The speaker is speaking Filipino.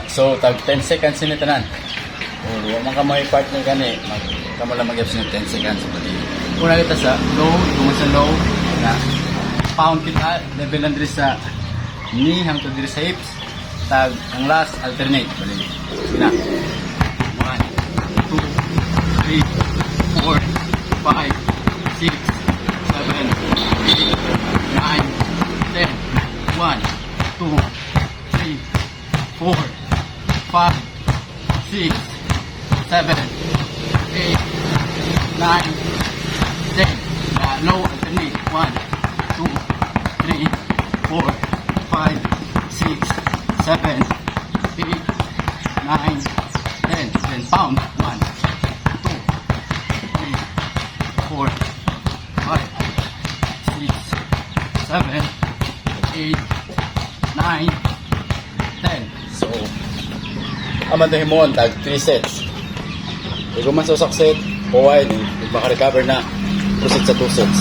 So, tag 10 seconds sini tanan. O, huwag man ka may partner gani. Kamo lang mag-abs ng 10 seconds. Una kita sa low, kung sa low, na pound kita, level lang diri sa knee, hangtod diri sa hips. Tag, ang last, alternate. Bali. Sige na. 1, 2, 3, 4, 5, 6, 7, 8, 9, 10. 1, 2, 3, 4, 5, 6, 7, 8, 9, 10. Low alternate. 1, 2, 3, 4, 5, 6, 7, 8, 9, 10. Then pound. 1, 2, 3, 4, 5, 6, 7, 8, 9, 10. So, amandahin mo ang tag 3 sets. Kung man sa usak set, huwag baka recover na. Proceed sa 2 sets.